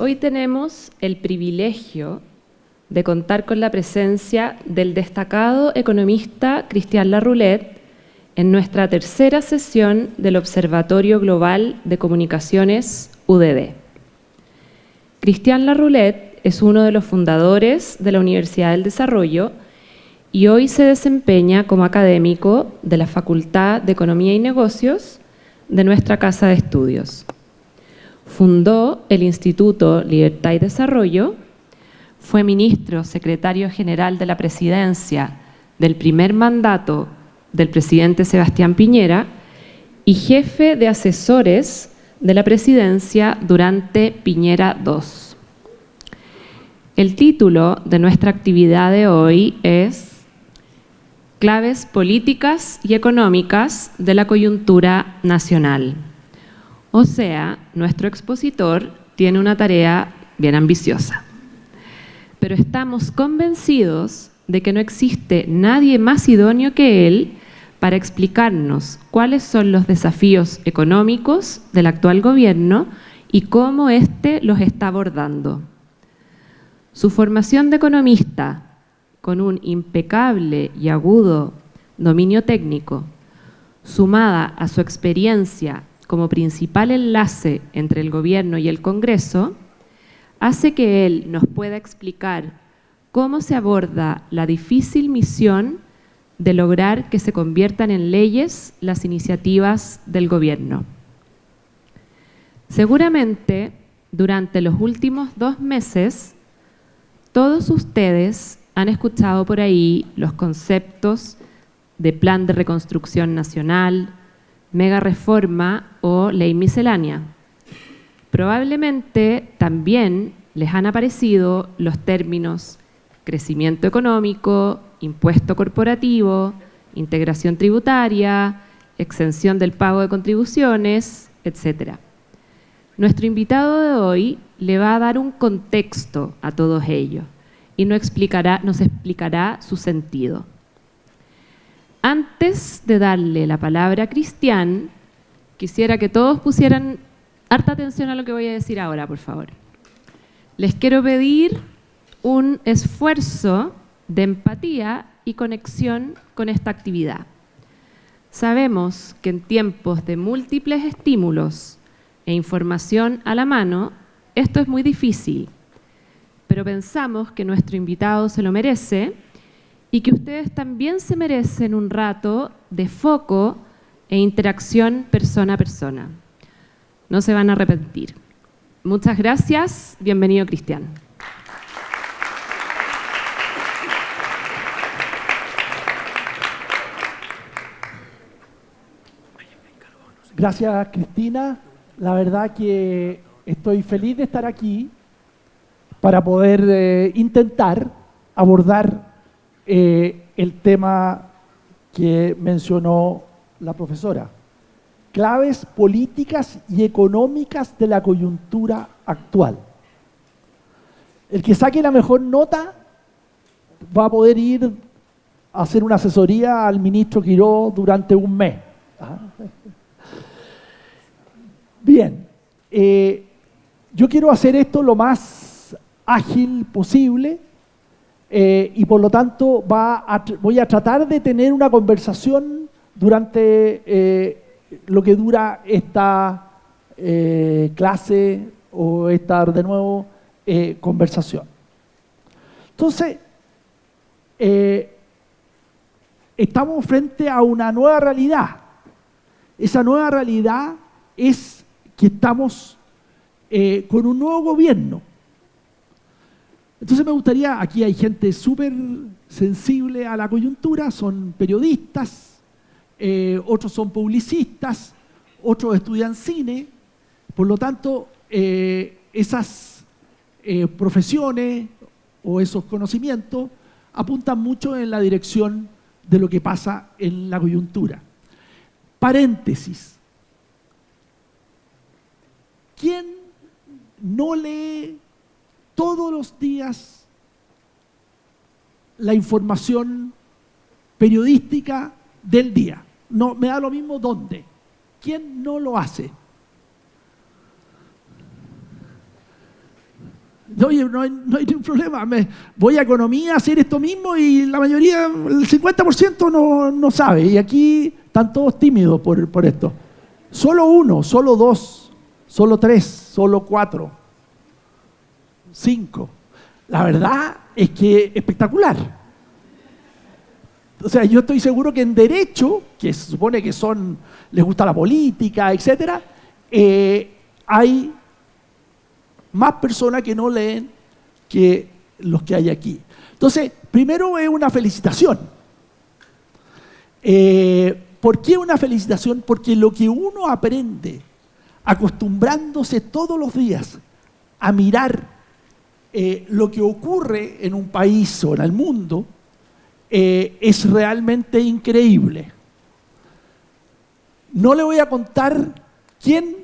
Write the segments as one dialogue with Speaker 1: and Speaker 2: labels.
Speaker 1: Hoy tenemos el privilegio de contar con la presencia del destacado economista Cristian Larroulet en nuestra tercera sesión del Observatorio Global de Comunicaciones UDD. Cristian Larroulet es uno de los fundadores de la Universidad del Desarrollo y hoy se desempeña como académico de la Facultad de Economía y Negocios de nuestra Casa de Estudios. Fundó el Instituto Libertad y Desarrollo, fue ministro secretario general de la Presidencia del primer mandato del presidente Sebastián Piñera y jefe de asesores de la Presidencia durante Piñera II. El título de nuestra actividad de hoy es Claves políticas y económicas de la coyuntura nacional. O sea, nuestro expositor tiene una tarea bien ambiciosa. Pero estamos convencidos de que no existe nadie más idóneo que él para explicarnos cuáles son los desafíos económicos del actual gobierno y cómo éste los está abordando. Su formación de economista, con un impecable y agudo dominio técnico, sumada a su experiencia como principal enlace entre el gobierno y el Congreso, hace que él nos pueda explicar cómo se aborda la difícil misión de lograr que se conviertan en leyes las iniciativas del gobierno. Seguramente, durante los últimos 2 meses, todos ustedes han escuchado por ahí los conceptos de Plan de Reconstrucción Nacional, Mega Reforma o Ley Miscelánea. Probablemente también les han aparecido los términos crecimiento económico, impuesto corporativo, integración tributaria, exención del pago de contribuciones, etc. Nuestro invitado de hoy le va a dar un contexto a todos ellos y nos explicará su sentido. Antes de darle la palabra a Cristian, quisiera que todos pusieran harta atención a lo que voy a decir ahora, por favor. Les quiero pedir un esfuerzo de empatía y conexión con esta actividad. Sabemos que en tiempos de múltiples estímulos e información a la mano, esto es muy difícil, pero pensamos que nuestro invitado se lo merece y que ustedes también se merecen un rato de foco e interacción persona a persona. No se van a arrepentir. Muchas gracias. Bienvenido, Cristian.
Speaker 2: Gracias, Cristina. La verdad que estoy feliz de estar aquí para poder intentar abordar el tema que mencionó la profesora. Claves políticas y económicas de la coyuntura actual. El que saque la mejor nota va a poder ir a hacer una asesoría al ministro Quiró durante un mes. Bien, yo quiero hacer esto lo más ágil posible y por lo tanto voy a tratar de tener una conversación durante lo que dura esta clase o esta, de nuevo, conversación. Entonces, estamos frente a una nueva realidad. Esa nueva realidad es que estamos con un nuevo gobierno. Entonces me gustaría, aquí hay gente súper sensible a la coyuntura, son periodistas, otros son publicistas, otros estudian cine, por lo tanto, esas profesiones o esos conocimientos apuntan mucho en la dirección de lo que pasa en la coyuntura. Paréntesis. ¿Quién no lee todos los días la información periodística del día? No, me da lo mismo dónde. ¿Quién no lo hace? Oye, no hay ningún problema. Voy a economía a hacer esto mismo y la mayoría, el 50% no sabe. Y aquí están todos tímidos por esto. Solo 1, solo 2, solo 3, solo 4, 5. La verdad es que espectacular. O sea, yo estoy seguro que en derecho, que se supone que les gusta la política, etcétera, hay más personas que no leen que los que hay aquí. Entonces, primero es una felicitación. ¿Por qué una felicitación? Porque lo que uno aprende acostumbrándose todos los días a mirar lo que ocurre en un país o en el mundo es realmente increíble. No le voy a contar quién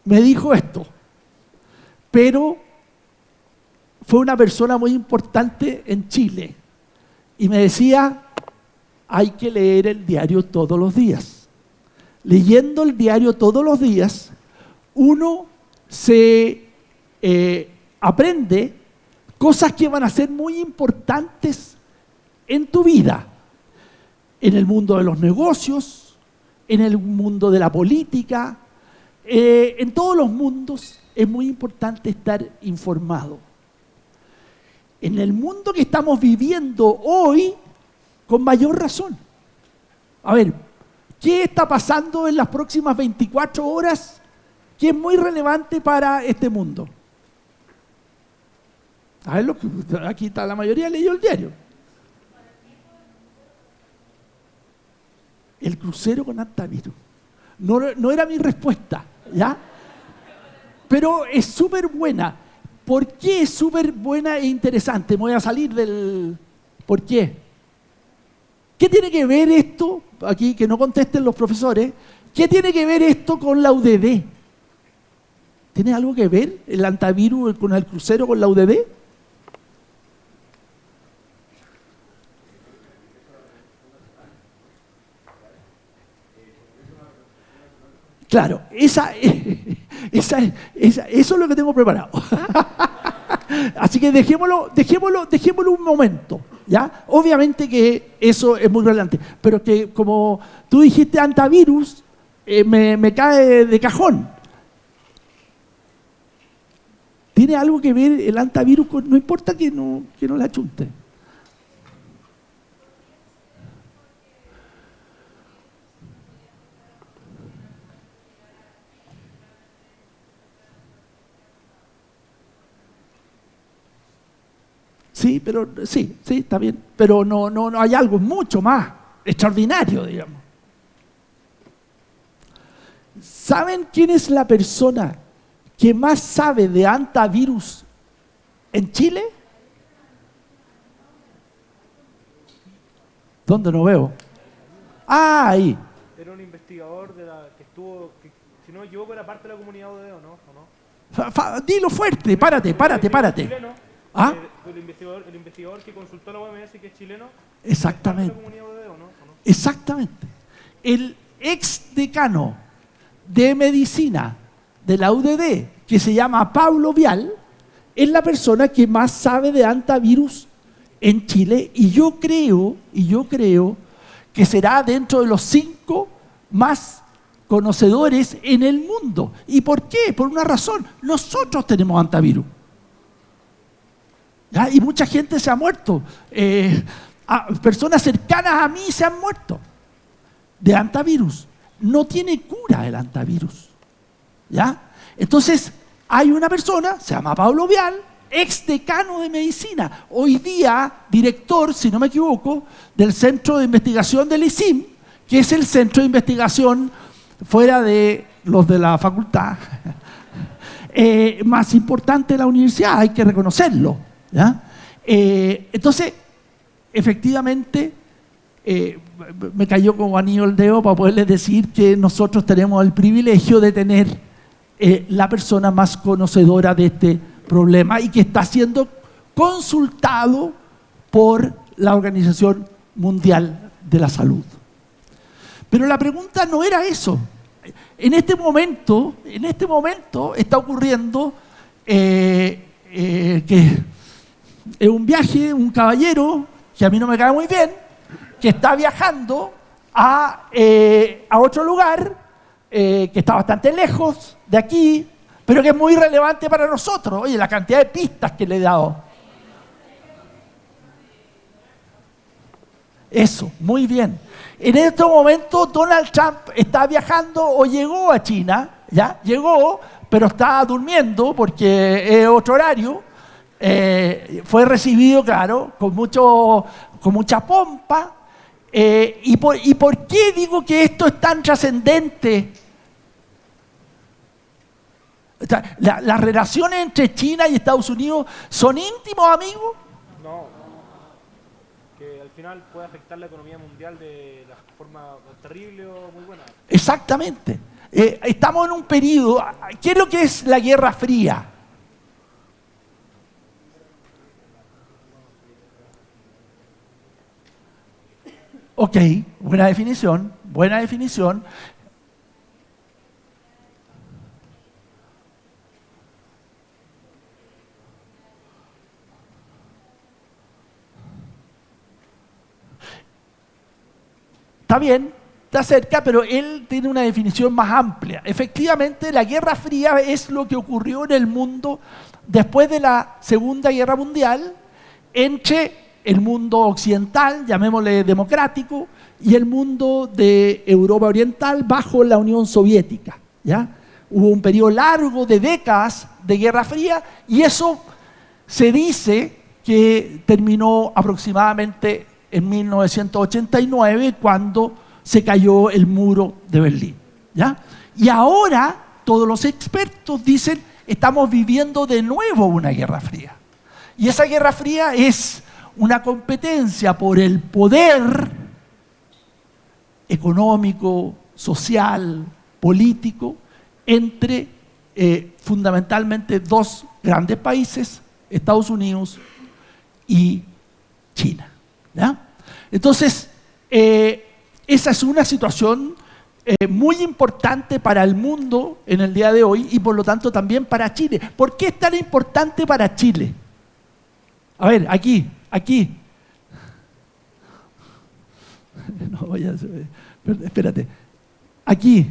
Speaker 2: me dijo esto, pero fue una persona muy importante en Chile y me decía, hay que leer el diario todos los días. Leyendo el diario todos los días, uno se aprende cosas que van a ser muy importantes en tu vida, en el mundo de los negocios, en el mundo de la política, en todos los mundos es muy importante estar informado. En el mundo que estamos viviendo hoy, con mayor razón. A ver, ¿qué está pasando en las próximas 24 horas que es muy relevante para este mundo? A ver, aquí está, la mayoría leyó el diario. El crucero con antivirus. No era mi respuesta, ¿ya? Pero es súper buena. ¿Por qué es súper buena e interesante? Me voy a salir del... ¿Por qué? ¿Qué tiene que ver esto? Aquí que no contesten los profesores. ¿Qué tiene que ver esto con la UDD? ¿Tiene algo que ver el antivirus con el crucero con la UDD? Claro, eso es lo que tengo preparado. Así que dejémoslo un momento, ¿ya? Obviamente que eso es muy relevante, pero que como tú dijiste antivirus, me cae de cajón. ¿Tiene algo que ver el antivirus con, no importa que no la achunte? Sí, pero sí, está bien. Pero no hay algo mucho más extraordinario, digamos. ¿Saben quién es la persona que más sabe de antivirus en Chile? ¿Dónde no veo? Ah, ahí.
Speaker 3: Era un investigador que estuvo, si no me equivoco, era parte de la comunidad ODD, ¿o no?
Speaker 2: Dilo fuerte, párate.
Speaker 3: Chileno,
Speaker 2: ¿Ah?
Speaker 3: El investigador que consultó a la OMS, que es chileno.
Speaker 2: Exactamente.
Speaker 3: ¿Es parte de la comunidad ODD, o no?
Speaker 2: Exactamente. El ex decano de medicina de la UDD, que se llama Pablo Vial, es la persona que más sabe de antivirus en Chile y yo creo que será dentro de los 5 más conocedores en el mundo. ¿Y por qué? Por una razón. Nosotros tenemos antivirus. ¿Ya? Y mucha gente se ha muerto. Personas cercanas a mí se han muerto de antivirus. No tiene cura el antivirus. ¿Ya? Entonces, hay una persona, se llama Pablo Vial, ex decano de medicina, hoy día director, si no me equivoco, del Centro de Investigación del ICIM, que es el centro de investigación fuera de los de la facultad más importante de la universidad, hay que reconocerlo, ¿ya? Entonces, efectivamente, me cayó como anillo al dedo para poderles decir que nosotros tenemos el privilegio de tener la persona más conocedora de este problema y que está siendo consultado por la Organización Mundial de la Salud. Pero la pregunta no era eso. En este momento está ocurriendo que es un viaje, un caballero, que a mí no me cae muy bien, que está viajando a otro lugar, que está bastante lejos de aquí, pero que es muy relevante para nosotros. Oye, la cantidad de pistas que le he dado. Eso, muy bien. En este momento Donald Trump está viajando o llegó a China, ¿ya? Llegó, pero está durmiendo porque es otro horario. Fue recibido, claro, con mucha pompa. ¿Y por qué digo que esto es tan trascendente? O sea, las relaciones entre China y Estados Unidos son íntimos, amigos.
Speaker 3: No, que al final puede afectar la economía mundial de la forma terrible o muy buena.
Speaker 2: Exactamente. Estamos en un periodo. ¿Qué es lo que es la Guerra Fría? Ok, buena definición, buena definición. Está bien, está cerca, pero él tiene una definición más amplia. Efectivamente, la Guerra Fría es lo que ocurrió en el mundo después de la Segunda Guerra Mundial entre el mundo occidental, llamémosle democrático, y el mundo de Europa Oriental bajo la Unión Soviética, ¿ya? Hubo un periodo largo de décadas de Guerra Fría y eso se dice que terminó aproximadamente en 1989 cuando se cayó el muro de Berlín, ¿ya? Y ahora todos los expertos dicen estamos viviendo de nuevo una Guerra Fría. Y esa Guerra Fría es una competencia por el poder económico, social, político, entre fundamentalmente dos grandes países, Estados Unidos y China, ¿ya? Entonces, esa es una situación muy importante para el mundo en el día de hoy y por lo tanto también para Chile. ¿Por qué es tan importante para Chile? A ver, aquí. No voy a hacer, espérate. Aquí.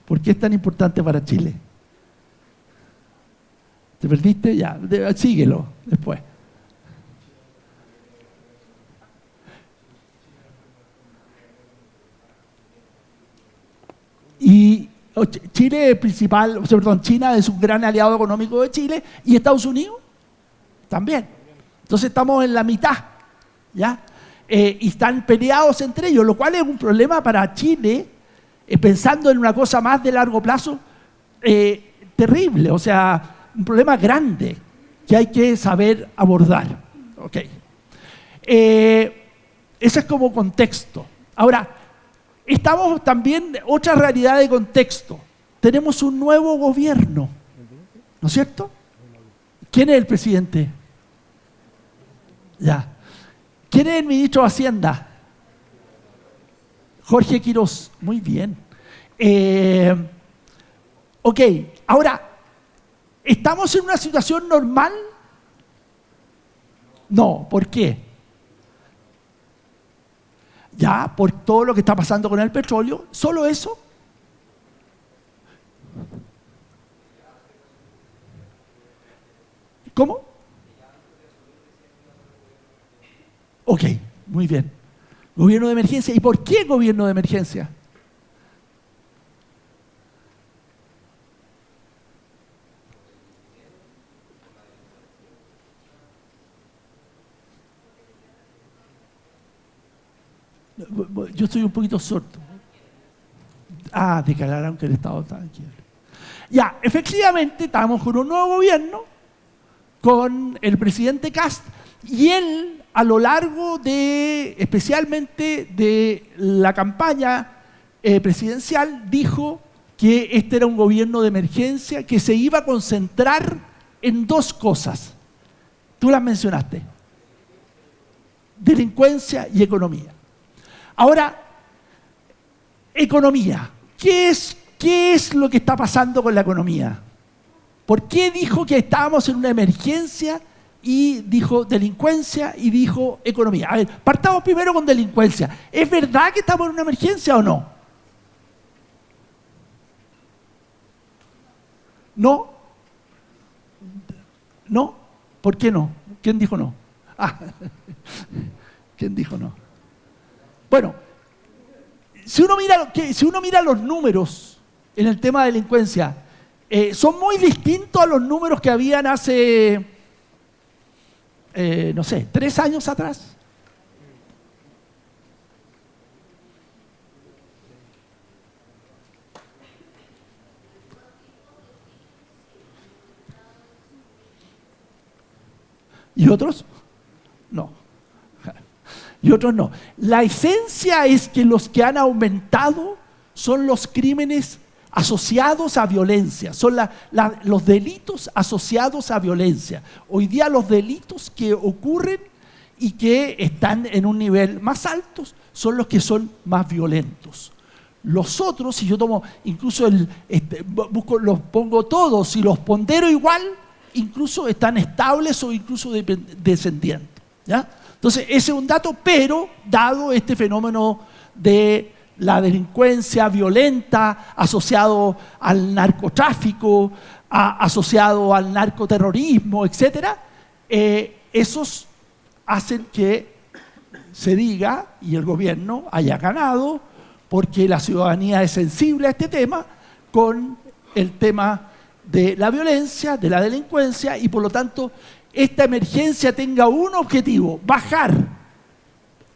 Speaker 2: ¿Por qué es tan importante para Chile? ¿Te perdiste? Ya, síguelo después. Y Chile es principal, o sea, perdón, China es un gran aliado económico de Chile y Estados Unidos también. Entonces estamos en la mitad, ¿ya? Y están peleados entre ellos, lo cual es un problema para Chile, pensando en una cosa más de largo plazo, terrible, o sea, un problema grande que hay que saber abordar. Okay. Ese es como contexto. Ahora, estamos también, otra realidad de contexto, tenemos un nuevo gobierno, ¿no es cierto? ¿Quién es el presidente? Ya. ¿Quién es el ministro de Hacienda? Jorge Quirós. Muy bien. Ok, ahora, ¿estamos en una situación normal? No, ¿por qué? Ya, por todo lo que está pasando con el petróleo, ¿solo eso? ¿Cómo? Ok, muy bien. Gobierno de emergencia. ¿Y por qué gobierno de emergencia? Yo estoy un poquito sordo. Declararon que el Estado está en quiebra. Ya, efectivamente, estamos con un nuevo gobierno, con el presidente Kast, y él, a lo largo de, especialmente de la campaña presidencial, dijo que este era un gobierno de emergencia que se iba a concentrar en dos cosas. Tú las mencionaste: delincuencia y economía. Ahora, economía. ¿Qué es lo que está pasando con la economía? ¿Por qué dijo que estábamos en una emergencia y dijo delincuencia y dijo economía? A ver, partamos primero con delincuencia. ¿Es verdad que estamos en una emergencia o no? ¿No? ¿No? ¿Por qué no? ¿Quién dijo no? Ah, ¿quién dijo no? Bueno, si uno mira los números en el tema de delincuencia, son muy distintos a los números que habían hace, no sé, 3 años atrás. ¿Y otros? No. Y otros no. La esencia es que los que han aumentado son los crímenes asociados a violencia, son los delitos asociados a violencia. Hoy día los delitos que ocurren y que están en un nivel más alto son los que son más violentos. Los otros, si yo tomo incluso los pongo todos y los pondero igual, incluso están estables o incluso descendiendo, ¿ya? Entonces, ese es un dato, pero dado este fenómeno de la delincuencia violenta asociado al narcotráfico, asociado al narcoterrorismo, etcétera, esos hacen que se diga, y el gobierno haya ganado, porque la ciudadanía es sensible a este tema, con el tema de la violencia, de la delincuencia, y por lo tanto esta emergencia tenga un objetivo: bajar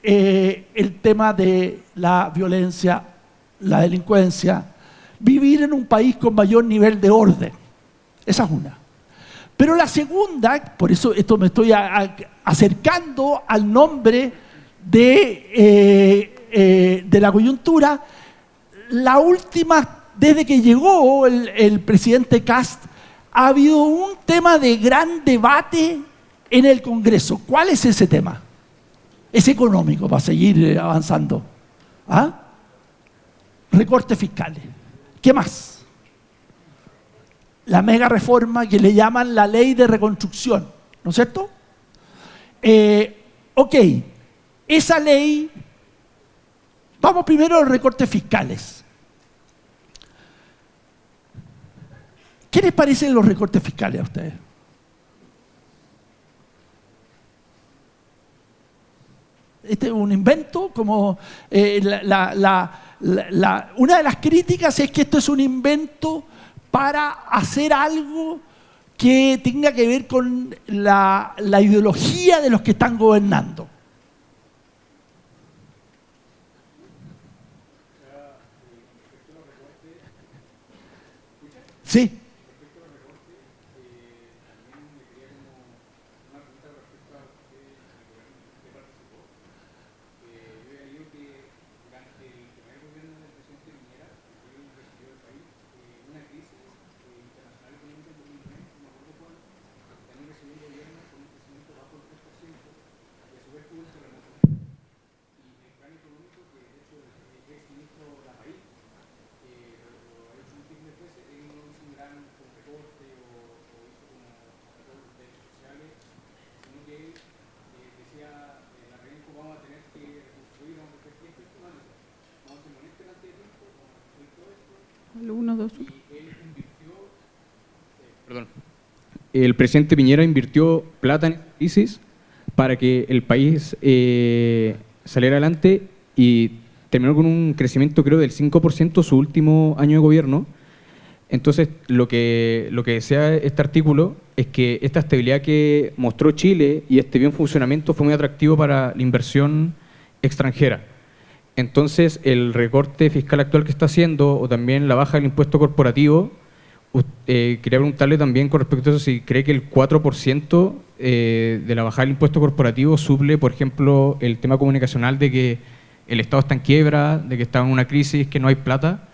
Speaker 2: el tema de la violencia, la delincuencia, vivir en un país con mayor nivel de orden. Esa es una. Pero la segunda, por eso esto me estoy acercando al nombre de la coyuntura, la última, desde que llegó el presidente Kast, ha habido un tema de gran debate en el Congreso. ¿Cuál es ese tema? Es económico, para seguir avanzando. ¿Ah? Recortes fiscales. ¿Qué más? La mega reforma que le llaman la ley de reconstrucción, ¿no es cierto? Ok, esa ley, vamos primero a los recortes fiscales. ¿Qué les parecen los recortes fiscales a ustedes? Este es un invento, como una de las críticas es que esto es un invento para hacer algo que tenga que ver con la ideología de los que están gobernando. Sí.
Speaker 4: El presidente Piñera invirtió plata en crisis para que el país saliera adelante y terminó con un crecimiento, creo, del 5% su último año de gobierno. Entonces, lo que desea este artículo es que esta estabilidad que mostró Chile y este buen funcionamiento fue muy atractivo para la inversión extranjera. Entonces, el recorte fiscal actual que está haciendo, o también la baja del impuesto corporativo, quería preguntarle también con respecto a eso, si cree que el 4% de la bajada del impuesto corporativo suple, por ejemplo, el tema comunicacional de que el Estado está en quiebra, de que está en una crisis, que no hay plata.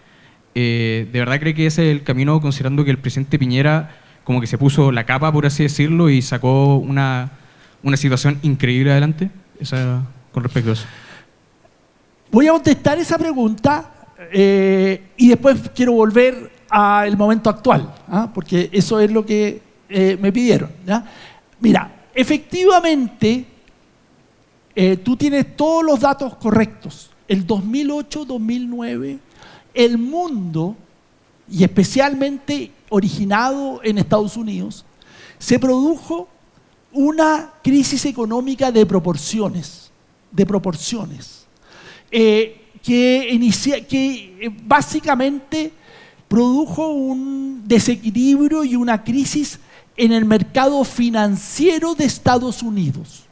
Speaker 4: ¿De verdad cree que ese es el camino, considerando que el presidente Piñera como que se puso la capa, por así decirlo, y sacó una situación increíble adelante? Con respecto a eso.
Speaker 2: Voy a contestar esa pregunta y después quiero volver al momento actual, porque eso es lo que me pidieron, ¿ya? Mira, efectivamente, tú tienes todos los datos correctos. El 2008-2009, el mundo, y especialmente originado en Estados Unidos, se produjo una crisis económica de proporciones, que básicamente produjo un desequilibrio y una crisis en el mercado financiero de Estados Unidos.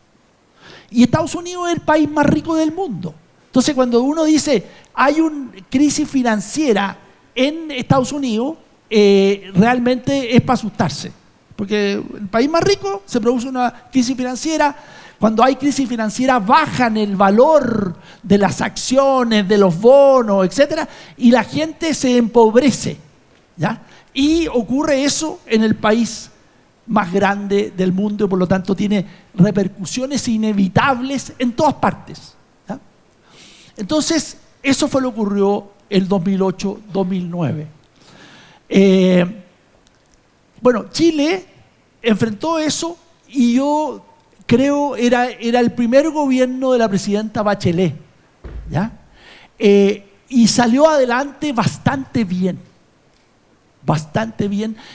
Speaker 2: Y Estados Unidos es el país más rico del mundo. Entonces, cuando uno dice hay una crisis financiera en Estados Unidos, realmente es para asustarse. Porque el país más rico se produce una crisis financiera. Cuando hay crisis financiera, bajan el valor de las acciones, de los bonos, etcétera, y la gente se empobrece, ¿ya? Y ocurre eso en el país más grande del mundo y por lo tanto tiene repercusiones inevitables en todas partes, ¿ya? Entonces, eso fue lo que ocurrió el 2008-2009. Bueno, Chile enfrentó eso y yo creo era el primer gobierno de la presidenta Bachelet, ¿ya? Y salió adelante bastante bien.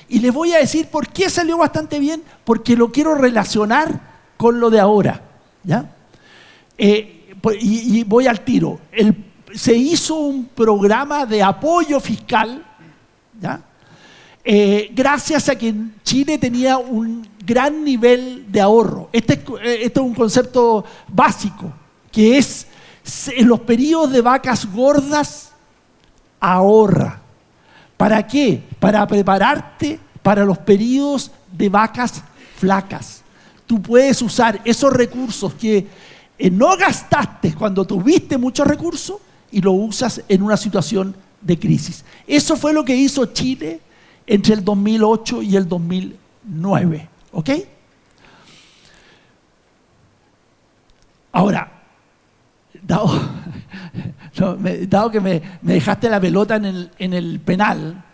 Speaker 2: Y les voy a decir por qué salió bastante bien, porque lo quiero relacionar con lo de ahora, ¿ya? Y voy al tiro. Se hizo un programa de apoyo fiscal, ¿ya? Gracias a que Chile tenía un gran nivel de ahorro. Este es un concepto básico, que es en los periodos de vacas gordas, ahorra. ¿Para qué? Para prepararte para los periodos de vacas flacas. Tú puedes usar esos recursos que no gastaste cuando tuviste muchos recursos y lo usas en una situación de crisis. Eso fue lo que hizo Chile entre el 2008 y el 2009. ¿Ok? Ahora, dado que me dejaste la pelota en el penal,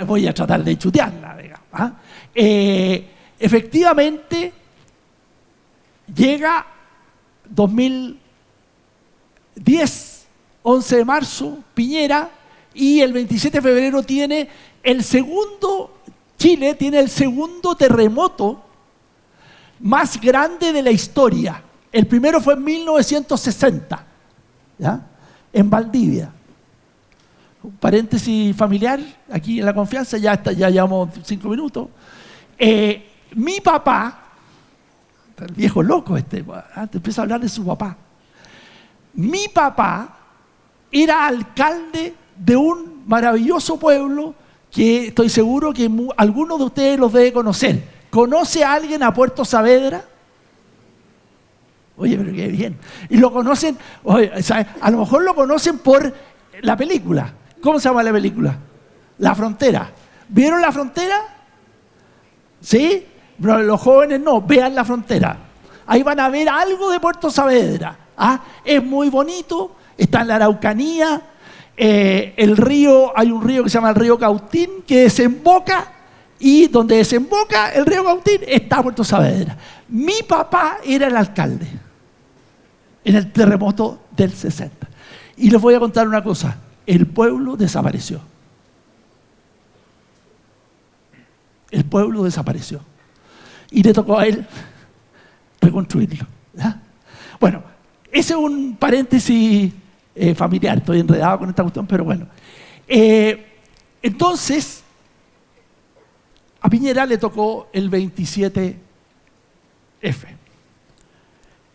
Speaker 2: voy a tratar de chutearla, digamos. Efectivamente, llega 2010, 11 de marzo, Piñera, y el 27 de febrero Chile tiene el segundo terremoto más grande de la historia. El primero fue en 1960, ¿ya? En Valdivia. Un paréntesis familiar, aquí en La Confianza, ya llevamos 5 minutos. Mi papá, el viejo loco te empieza a hablar de su papá. Mi papá era alcalde de un maravilloso pueblo que estoy seguro que algunos de ustedes los debe conocer. ¿Conoce a alguien a Puerto Saavedra? Oye, pero qué bien. Y lo conocen, a lo mejor lo conocen por la película. ¿Cómo se llama la película? La Frontera. ¿Vieron La Frontera? ¿Sí? Pero los jóvenes no, vean La Frontera. Ahí van a ver algo de Puerto Saavedra. Es muy bonito, está en la Araucanía. El río, hay un río que se llama el río Cautín, que desemboca, y donde desemboca el río Cautín está Puerto Saavedra. Mi papá era el alcalde en el terremoto del 60. Y les voy a contar una cosa, el pueblo desapareció. El pueblo desapareció. Y le tocó a él reconstruirlo, ¿ya? Bueno, ese es un paréntesis familiar, estoy enredado con esta cuestión, pero bueno. Entonces, a Piñera le tocó el 27F.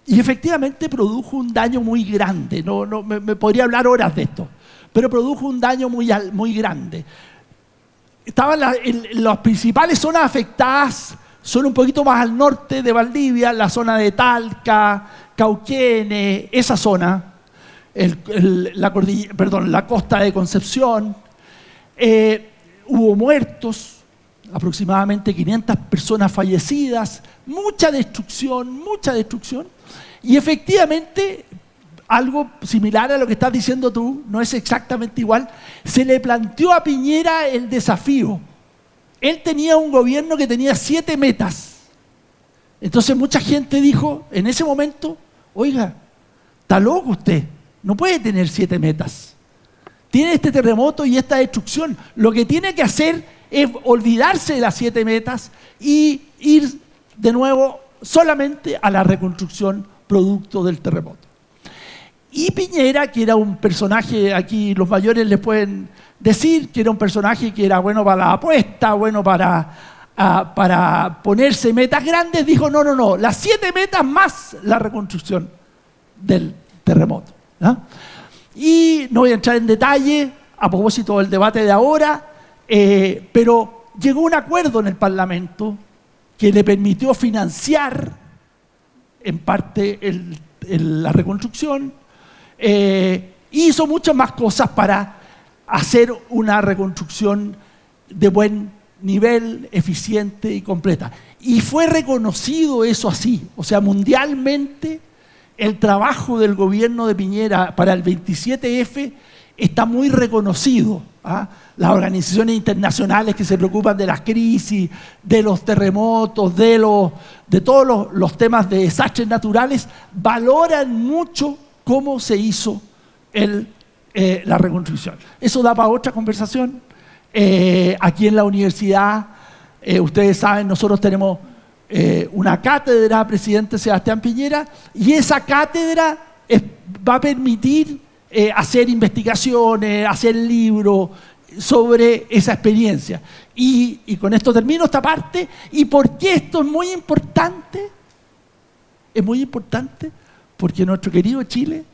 Speaker 2: Y efectivamente produjo un daño muy grande. Me podría hablar horas de esto, pero produjo un daño muy grande. Estaban las principales zonas afectadas, son un poquito más al norte de Valdivia, la zona de Talca, Cauquenes, esa zona. La costa de Concepción. Hubo muertos, aproximadamente 500 personas fallecidas, mucha destrucción, y efectivamente algo similar a lo que estás diciendo tú, no es exactamente igual, se le planteó a Piñera el desafío. Él tenía un gobierno que tenía 7 metas. Entonces mucha gente dijo en ese momento, oiga, está loco usted, no puede tener 7 metas. Tiene este terremoto y esta destrucción. Lo que tiene que hacer es olvidarse de las 7 metas y ir de nuevo solamente a la reconstrucción producto del terremoto. Y Piñera, que era un personaje, aquí los mayores les pueden decir, que era un personaje que era bueno para la apuesta, bueno para ponerse metas grandes, dijo no, las 7 metas más la reconstrucción del terremoto, ¿no? Y no voy a entrar en detalle a propósito del debate de ahora, pero llegó un acuerdo en el Parlamento que le permitió financiar en parte la reconstrucción. Hizo muchas más cosas para hacer una reconstrucción de buen nivel, eficiente y completa. Y fue reconocido eso así, o sea, mundialmente el trabajo del gobierno de Piñera para el 27F está muy reconocido. Las organizaciones internacionales que se preocupan de las crisis, de los terremotos, de todos los temas de desastres naturales, valoran mucho cómo se hizo la reconstrucción. Eso da para otra conversación. Aquí en la universidad, ustedes saben, nosotros tenemos una cátedra, presidente Sebastián Piñera, y esa cátedra va a permitir hacer investigaciones, hacer libros sobre esa experiencia. Y con esto termino esta parte. ¿Y por qué esto es muy importante? Es muy importante porque nuestro querido Chile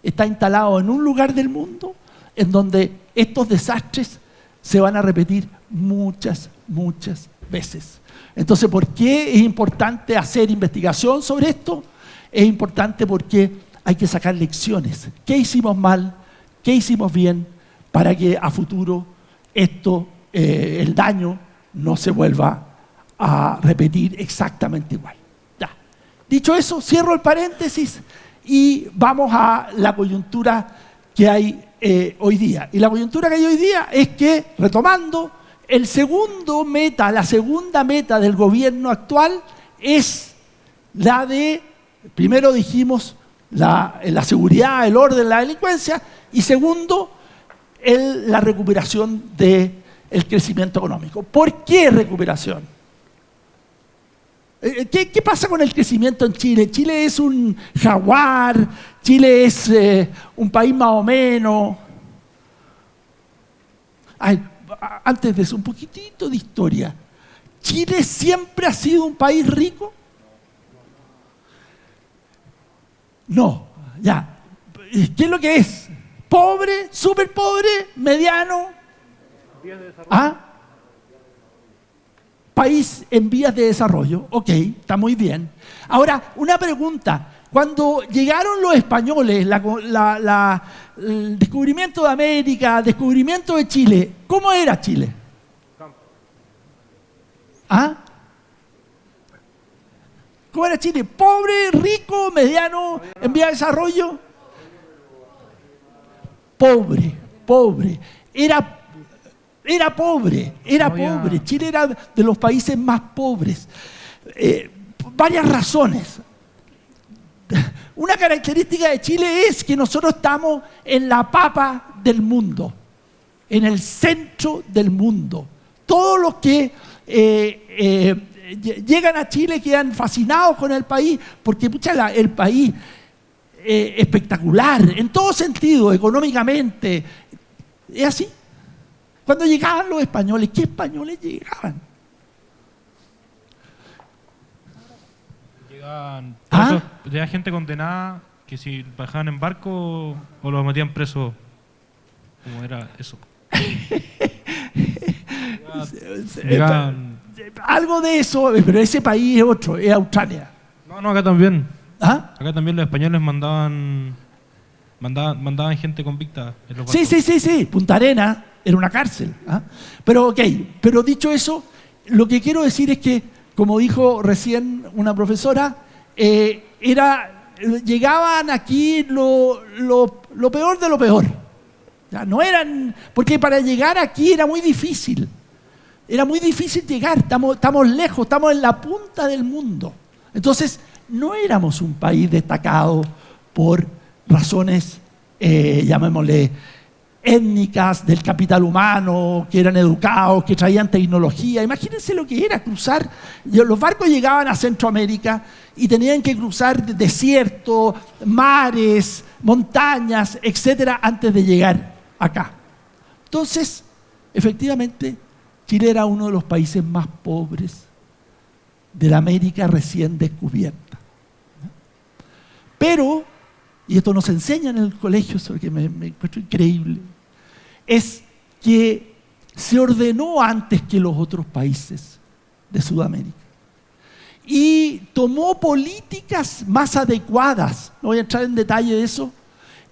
Speaker 2: está instalado en un lugar del mundo en donde estos desastres se van a repetir muchas veces. Entonces, ¿por qué es importante hacer investigación sobre esto? Es importante porque hay que sacar lecciones. ¿Qué hicimos mal? ¿Qué hicimos bien? Para que a futuro el daño no se vuelva a repetir exactamente igual. Ya. Dicho eso, cierro el paréntesis y vamos a la coyuntura que hay hoy día. Y la coyuntura que hay hoy día es que, retomando, la segunda meta del gobierno actual es la de, primero dijimos, la seguridad, el orden, la delincuencia, y segundo, la recuperación del crecimiento económico. ¿Por qué recuperación? ¿Qué pasa con el crecimiento en Chile? Chile es un jaguar, Chile es un país más o menos. Antes de eso, un poquitito de historia. ¿Chile siempre ha sido un país rico? No, ya. ¿Qué es lo que es? ¿Pobre, súper pobre, mediano? País en vías de desarrollo. Ok, está muy bien. Ahora, una pregunta. Cuando llegaron los españoles, el descubrimiento de América, el descubrimiento de Chile, ¿cómo era Chile? ¿Cómo era Chile? ¿Pobre, rico, mediano, en vía de desarrollo? Pobre. Era pobre. Chile era de los países más pobres. Varias razones. Una característica de Chile es que nosotros estamos en la papa del mundo, en el centro del mundo. Todos los que llegan a Chile quedan fascinados con el país, porque el país espectacular, en todo sentido, económicamente. Es así. Cuando llegaban los españoles, ¿qué españoles llegaban?
Speaker 3: Llega gente condenada que si bajaban en barco o los metían preso. ¿Cómo era eso?
Speaker 2: Algo de eso, pero ese país es otro, es Australia.
Speaker 3: No, acá también. Acá también los españoles mandaban gente convicta en los barcos.
Speaker 2: Sí. Punta Arenas era una cárcel. Pero dicho eso, lo que quiero decir es que, como dijo recién una profesora, era llegaban aquí lo peor de lo peor. Ya, no eran, porque para llegar aquí era muy difícil. Era muy difícil llegar, estamos lejos, estamos en la punta del mundo. Entonces, no éramos un país destacado por razones, llamémosle, étnicas, del capital humano, que eran educados, que traían tecnología. Imagínense lo que era cruzar. Los barcos llegaban a Centroamérica y tenían que cruzar desiertos, mares, montañas, etcétera, antes de llegar acá. Entonces, efectivamente, Chile era uno de los países más pobres de la América recién descubierta. Pero, y esto nos enseña en el colegio, eso que me encuentro increíble, es que se ordenó antes que los otros países de Sudamérica. Y tomó políticas más adecuadas. No voy a entrar en detalle de eso,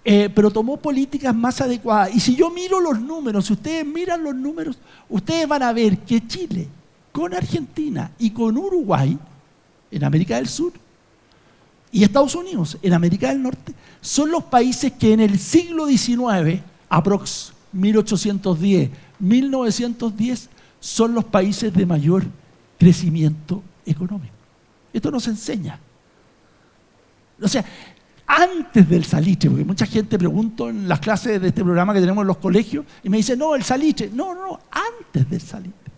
Speaker 2: pero tomó políticas más adecuadas. Y si yo miro los números, si ustedes miran los números, ustedes van a ver que Chile, con Argentina y con Uruguay, en América del Sur, y Estados Unidos, en América del Norte, son los países que en el siglo XIX, aprox 1810, 1910, son los países de mayor crecimiento económico. Esto nos enseña. O sea, antes del salitre, porque mucha gente pregunta en las clases de este programa que tenemos en los colegios y me dice, no, el salitre. No, antes del salitre.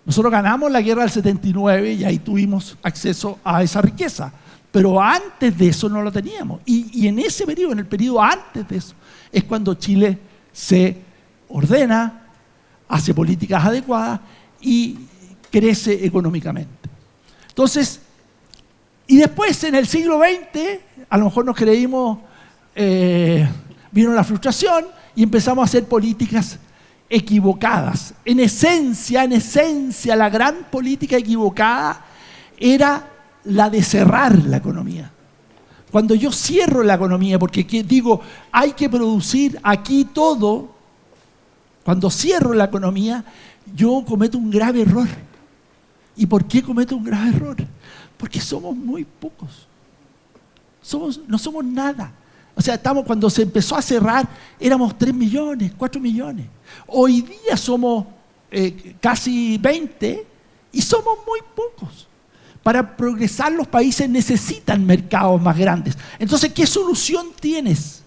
Speaker 2: Nosotros ganamos la guerra del 79 y ahí tuvimos acceso a esa riqueza. Pero antes de eso no lo teníamos. Y en ese periodo, en el periodo antes de eso, es cuando Chile se ordena, hace políticas adecuadas y crece económicamente. Entonces, y después en el siglo XX, a lo mejor nos creímos, vino la frustración y empezamos a hacer políticas equivocadas. En esencia, la gran política equivocada era la de cerrar la economía. Cuando yo cierro la economía, porque digo, hay que producir aquí todo, cuando cierro la economía, yo cometo un grave error. ¿Y por qué cometo un grave error? Porque somos muy pocos. No somos nada. O sea, cuando se empezó a cerrar, éramos 3 millones, 4 millones. Hoy día somos casi 20 y somos muy pocos. Para progresar los países necesitan mercados más grandes. Entonces, ¿qué solución tienes?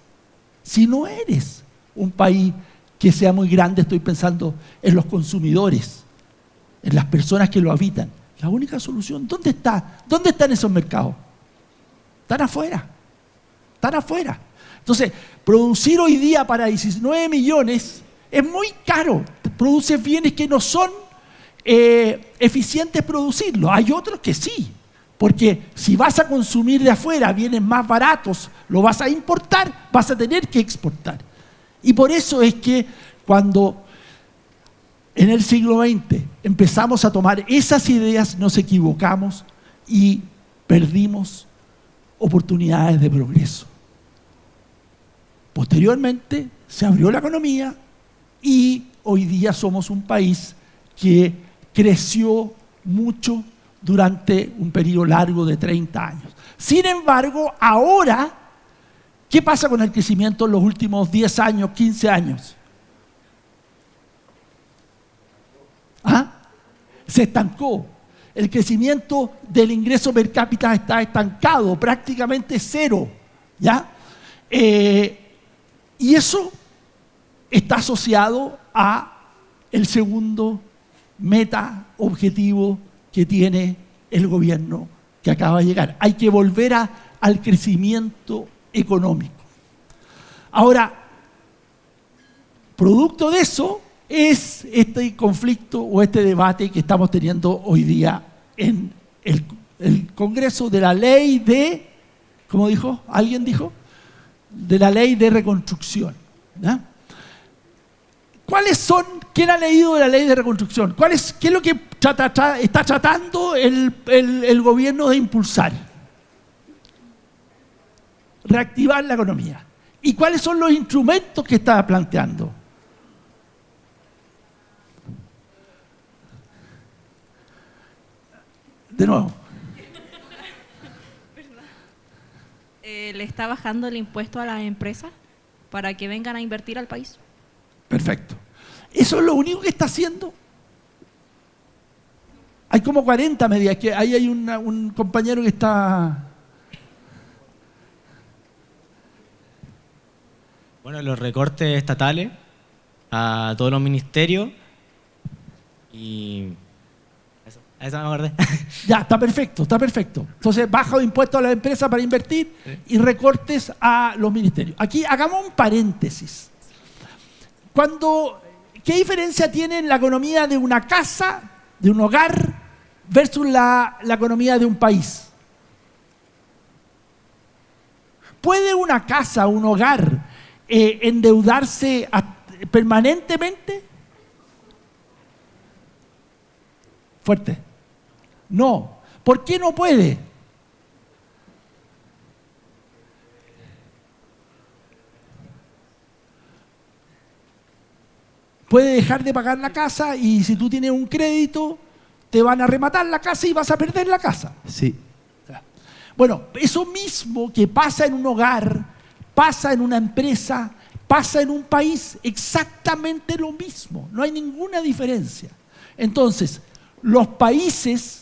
Speaker 2: Si no eres un país que sea muy grande, estoy pensando en los consumidores, en las personas que lo habitan. La única solución, ¿dónde está? ¿Dónde están esos mercados? Están afuera. Están afuera. Entonces, producir hoy día para 19 millones es muy caro. Produces bienes que no son eficientes producirlos. Hay otros que sí. Porque si vas a consumir de afuera bienes más baratos, lo vas a importar, vas a tener que exportar. Y por eso es que cuando en el siglo XX empezamos a tomar esas ideas, nos equivocamos y perdimos oportunidades de progreso. Posteriormente se abrió la economía y hoy día somos un país que creció mucho durante un periodo largo de 30 años. Sin embargo, ahora, ¿qué pasa con el crecimiento en los últimos 10 años, 15 años? ¿Ah? Se estancó. El crecimiento del ingreso per cápita está estancado, prácticamente cero, ¿ya? Y eso está asociado a el segundo meta, objetivo que tiene el gobierno que acaba de llegar. Hay que volver al crecimiento económico. Ahora, producto de eso es este conflicto o este debate que estamos teniendo hoy día en el Congreso de la ley de, ¿cómo dijo? ¿Alguien dijo? De la ley de reconstrucción. ¿Ya? ¿Cuáles son? ¿Quién ha leído de la ley de reconstrucción? ¿Qué es lo que está tratando el gobierno de impulsar? Reactivar la economía. ¿Y cuáles son los instrumentos que está planteando? De nuevo.
Speaker 5: le está bajando el impuesto a las empresas para que vengan a invertir al país.
Speaker 2: Perfecto. ¿Eso es lo único que está haciendo? Hay como 40 medidas, que ahí hay un compañero que está...
Speaker 6: Bueno, los recortes estatales a todos los ministerios y... Eso me acordé.
Speaker 2: Ya, está perfecto, está perfecto. Entonces, baja impuestos a las empresas para invertir y recortes a los ministerios. Aquí hagamos un paréntesis. ¿Qué diferencia tiene la economía de una casa, de un hogar, versus la economía de un país? ¿Puede una casa, un hogar, endeudarse permanentemente? Fuerte. No. ¿Por qué no puede? Puede dejar de pagar la casa y si tú tienes un crédito, te van a rematar la casa y vas a perder la casa.
Speaker 7: Sí.
Speaker 2: Bueno, eso mismo que pasa en un hogar, pasa en una empresa, pasa en un país, exactamente lo mismo. No hay ninguna diferencia. Entonces, los países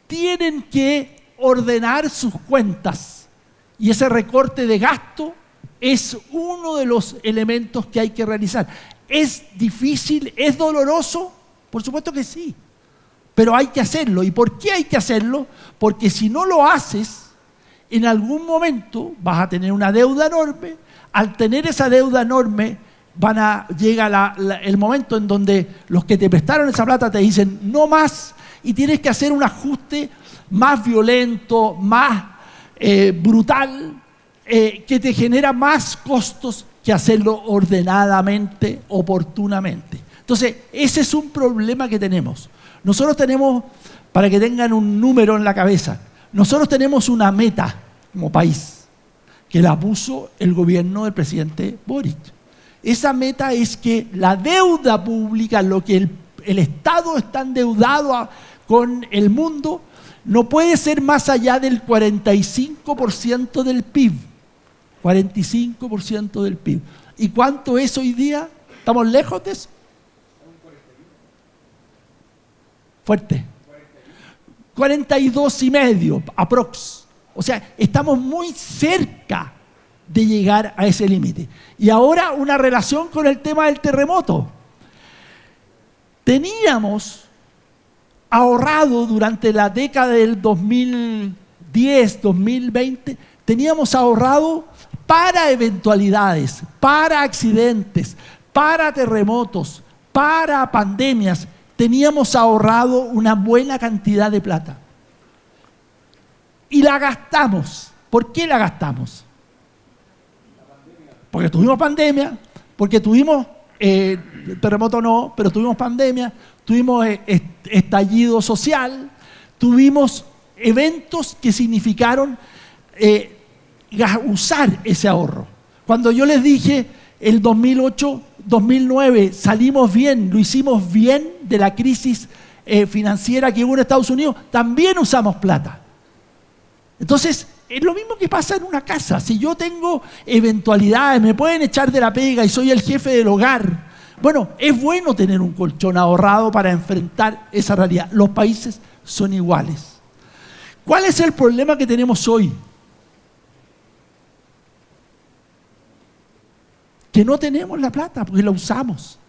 Speaker 2: tienen que ordenar sus cuentas y ese recorte de gasto es uno de los elementos que hay que realizar. ¿Es difícil? ¿Es doloroso? Por supuesto que sí, pero hay que hacerlo. ¿Y por qué hay que hacerlo? Porque si no lo haces, en algún momento vas a tener una deuda enorme. Al tener esa deuda enorme, llega el momento en donde los que te prestaron esa plata te dicen no más y tienes que hacer un ajuste más violento, más brutal, que te genera más costos que hacerlo ordenadamente, oportunamente. Entonces, ese es un problema que tenemos. Nosotros tenemos, para que tengan un número en la cabeza, nosotros tenemos una meta como país que la puso el gobierno del presidente Boric. Esa meta es que la deuda pública, lo que el Estado está endeudado con el mundo, no puede ser más allá del 45% del PIB. 45% del PIB. ¿Y cuánto es hoy día? ¿Estamos lejos de eso? Fuerte. 42,5, aprox. O sea, estamos muy cerca de llegar a ese límite. Y ahora una relación con el tema del terremoto. Teníamos ahorrado durante la década del 2010, 2020, teníamos ahorrado para eventualidades, para accidentes, para terremotos, para pandemias. Teníamos ahorrado una buena cantidad de plata. Y la gastamos. ¿Por qué la gastamos? Porque tuvimos pandemia, porque tuvimos, terremoto no, pero tuvimos pandemia, tuvimos estallido social, tuvimos eventos que significaron usar ese ahorro. Cuando yo les dije el 2008, 2009 salimos bien, lo hicimos bien de la crisis financiera que hubo en Estados Unidos, también usamos plata. Entonces, es lo mismo que pasa en una casa. Si yo tengo eventualidades, me pueden echar de la pega y soy el jefe del hogar, bueno, es bueno tener un colchón ahorrado para enfrentar esa realidad. Los países son iguales. ¿Cuál es el problema que tenemos hoy? Que no tenemos la plata porque la usamos.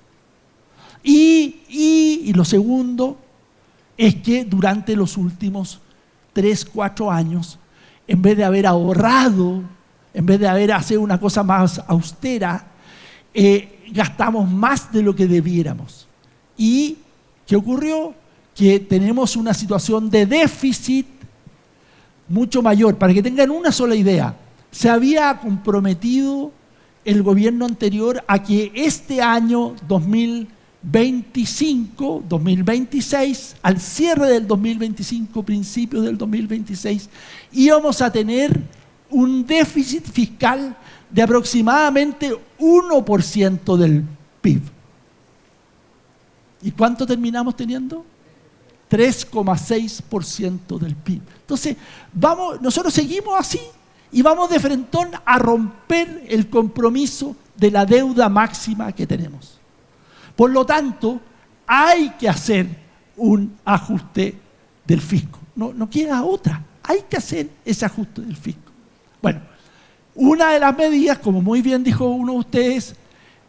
Speaker 2: Y lo segundo es que durante los últimos 3, 4 años, en vez de haber ahorrado, en vez de haber hecho una cosa más austera, gastamos más de lo que debiéramos. ¿Y qué ocurrió? Que tenemos una situación de déficit mucho mayor. Para que tengan una sola idea, se había comprometido el gobierno anterior a que este año 2025, 2026, al cierre del 2025, principios del 2026, íbamos a tener un déficit fiscal de aproximadamente 1% del PIB. ¿Y cuánto terminamos teniendo? 3,6% del PIB. Entonces, nosotros seguimos así y vamos de frentón a romper el compromiso de la deuda máxima que tenemos. Por lo tanto, hay que hacer un ajuste del fisco. No queda otra. Hay que hacer ese ajuste del fisco. Bueno, una de las medidas, como muy bien dijo uno de ustedes,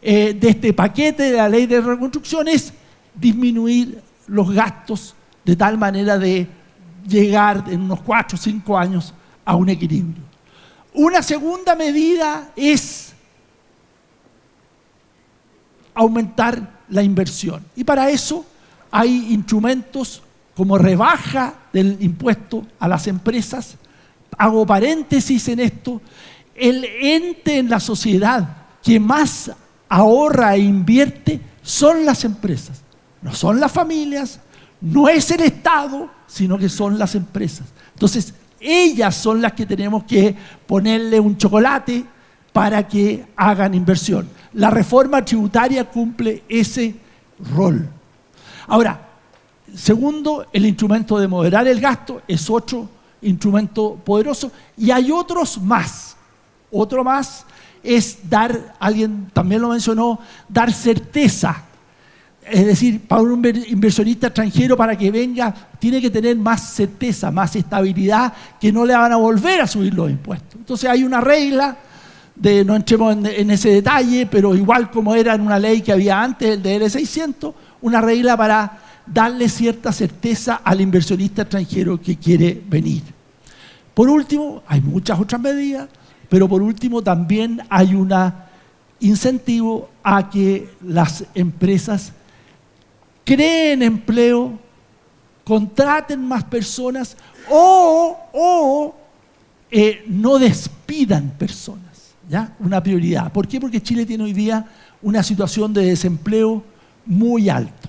Speaker 2: de este paquete de la ley de reconstrucción es disminuir los gastos de tal manera de llegar en unos 4 o 5 años a un equilibrio. Una segunda medida es aumentar la inversión. Y para eso hay instrumentos como rebaja del impuesto a las empresas. Hago paréntesis en esto. El ente en la sociedad que más ahorra e invierte son las empresas. No son las familias, no es el Estado, sino que son las empresas. Entonces, ellas son las que tenemos que ponerle un chocolate para que hagan inversión. La reforma tributaria cumple ese rol. Ahora, segundo, el instrumento de moderar el gasto es otro instrumento poderoso y hay otros más. Otro más es dar, alguien también lo mencionó, dar certeza. Es decir, para un inversionista extranjero para que venga, tiene que tener más certeza, más estabilidad, que no le van a volver a subir los impuestos. Entonces hay una regla, no entremos en ese detalle, pero igual como era en una ley que había antes, el DL 600, una regla para darle cierta certeza al inversionista extranjero que quiere venir. Por último, hay muchas otras medidas, pero por último también hay un incentivo a que las empresas creen empleo, contraten más personas o no despidan personas. ¿Ya? Una prioridad. ¿Por qué? Porque Chile tiene hoy día una situación de desempleo muy alto.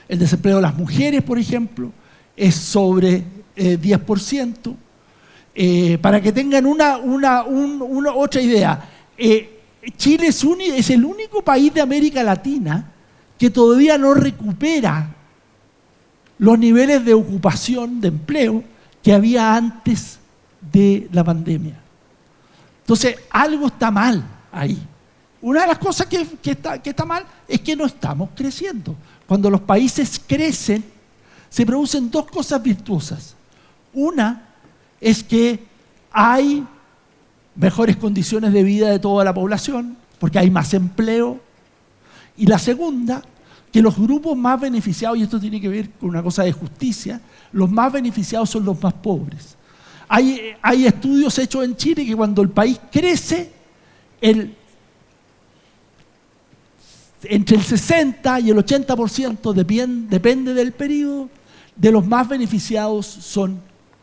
Speaker 2: El desempleo de las mujeres, por ejemplo, es sobre 10%. Para que tengan una otra idea, Chile es el único país de América Latina que todavía no recupera los niveles de ocupación, de empleo, que había antes de la pandemia. Entonces, algo está mal ahí. Una de las cosas que está mal es que no estamos creciendo. Cuando los países crecen, se producen dos cosas virtuosas. Una es que hay mejores condiciones de vida de toda la población, porque hay más empleo. Y la segunda, que los grupos más beneficiados, y esto tiene que ver con una cosa de justicia, los más beneficiados son los más pobres. Hay estudios hechos en Chile que cuando el país crece, entre el 60 y el 80% depende del periodo, de los más beneficiados son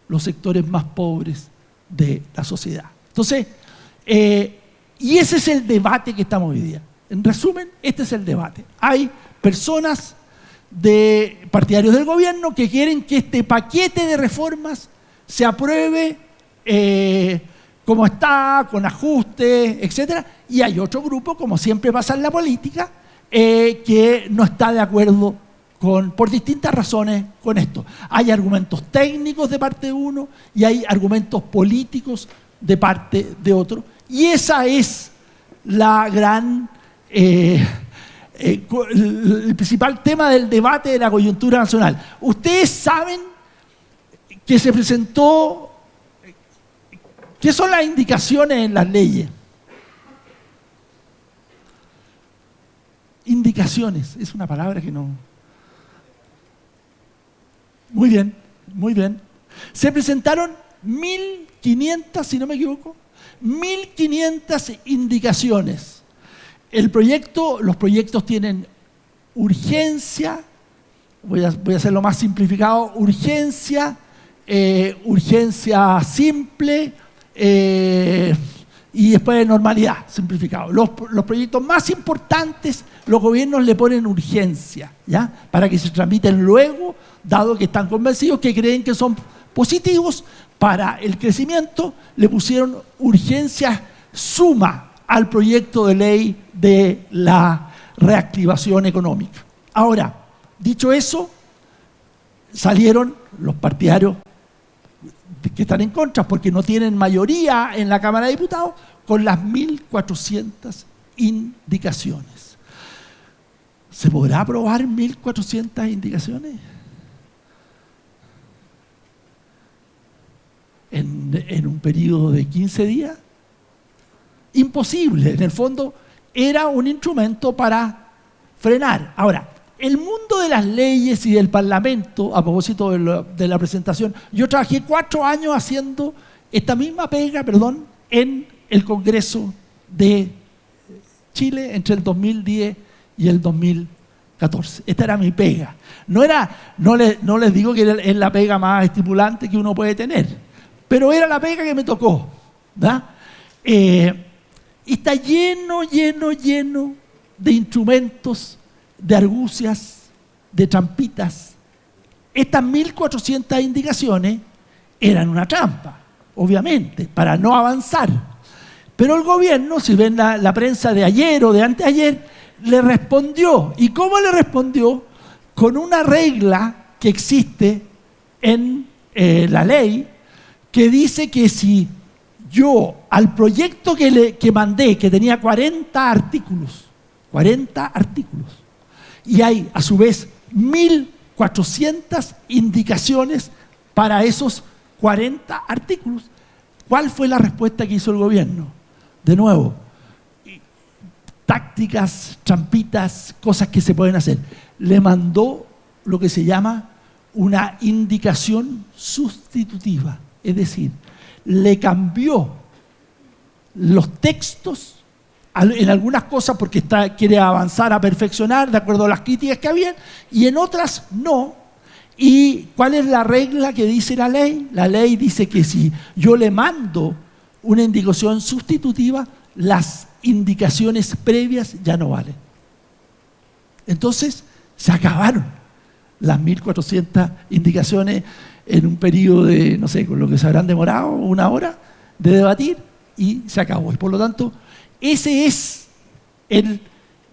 Speaker 2: los sectores más pobres de la sociedad. Entonces, y ese es el debate que estamos hoy día. En resumen, este es el debate. Hay personas partidarios del gobierno que quieren que este paquete de reformas se apruebe como está, con ajustes, etc. Y hay otro grupo, como siempre pasa en la política, que no está de acuerdo por distintas razones con esto. Hay argumentos técnicos de parte de uno y hay argumentos políticos de parte de otro. Y esa es la gran... el principal tema del debate de la coyuntura nacional. Ustedes saben que se presentó, ¿qué son las indicaciones en las leyes? Indicaciones, es una palabra que no... Muy bien, muy bien. Se presentaron 1.500, si no me equivoco, 1.500 indicaciones. Los proyectos tienen urgencia, voy a hacerlo más simplificado, urgencia simple y después normalidad, simplificado. Los proyectos más importantes, los gobiernos le ponen urgencia, ¿ya? Para que se tramiten luego, dado que están convencidos que creen que son positivos para el crecimiento, le pusieron urgencia suma al proyecto de ley de la reactivación económica. Ahora, dicho eso, salieron los partidarios que están en contra porque no tienen mayoría en la Cámara de Diputados, con las 1.400 indicaciones. ¿Se podrá aprobar 1.400 indicaciones? ¿En un periodo de 15 días? Imposible. En el fondo, era un instrumento para frenar. Ahora, el mundo de las leyes y del Parlamento, a propósito de la presentación, yo trabajé 4 años haciendo esta misma pega, en el Congreso de Chile entre el 2010 y el 2014. Esta era mi pega. No les digo que es la pega más estimulante que uno puede tener, pero era la pega que me tocó, ¿verdad? Y está lleno de instrumentos, de argucias, de trampitas. Estas 1.400 indicaciones eran una trampa, obviamente, para no avanzar. Pero el gobierno, si ven la prensa de ayer o de anteayer, le respondió. ¿Y cómo le respondió? Con una regla que existe en la ley, que dice que si yo al proyecto que mandé, que tenía 40 artículos, y hay a su vez 1.400 indicaciones para esos 40 artículos, ¿cuál fue la respuesta que hizo el gobierno? De nuevo, tácticas, trampitas, cosas que se pueden hacer. Le mandó lo que se llama una indicación sustitutiva. Es decir, le cambió los textos en algunas cosas porque quiere avanzar a perfeccionar de acuerdo a las críticas que habían, y en otras no. ¿Y cuál es la regla que dice la ley? La ley dice que si yo le mando una indicación sustitutiva, las indicaciones previas ya no valen. Entonces, se acabaron las 1.400 indicaciones en un periodo de, no sé, con lo que se habrán demorado 1 hora de debatir, y se acabó. Y por lo tanto, ese es el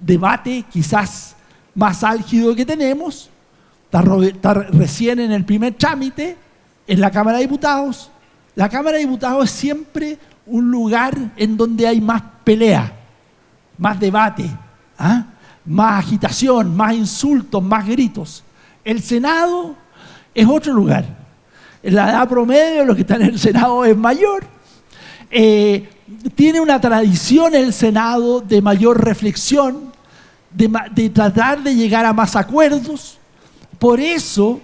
Speaker 2: debate quizás más álgido que tenemos. Está recién en el primer trámite en la Cámara de Diputados. La Cámara de Diputados es siempre un lugar en donde hay más pelea, más debate, más agitación, más insultos, más gritos. El Senado es otro lugar. La edad promedio de los que están en el Senado es mayor. Tiene una tradición el Senado de mayor reflexión, de tratar de llegar a más acuerdos. Por eso,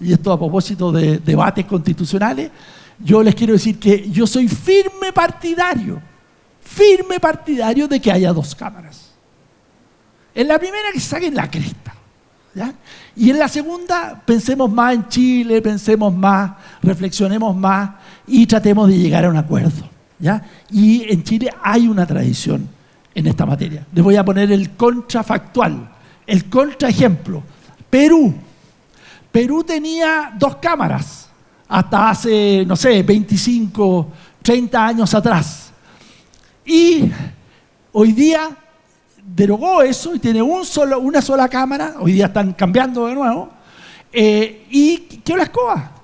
Speaker 2: y esto a propósito de debates constitucionales, yo les quiero decir que yo soy firme partidario de que haya 2 cámaras. En la primera, que saquen la cresta, ¿ya? Y en la segunda, pensemos más en Chile, pensemos más, reflexionemos más y tratemos de llegar a un acuerdo, ¿ya? Y en Chile hay una tradición en esta materia. Les voy a poner el contrafactual, el contraejemplo. Perú tenía 2 cámaras hasta hace, no sé, 25, 30 años atrás. Y hoy día derogó eso y tiene una sola cámara. Hoy día están cambiando de nuevo. ¿Y qué la escoba?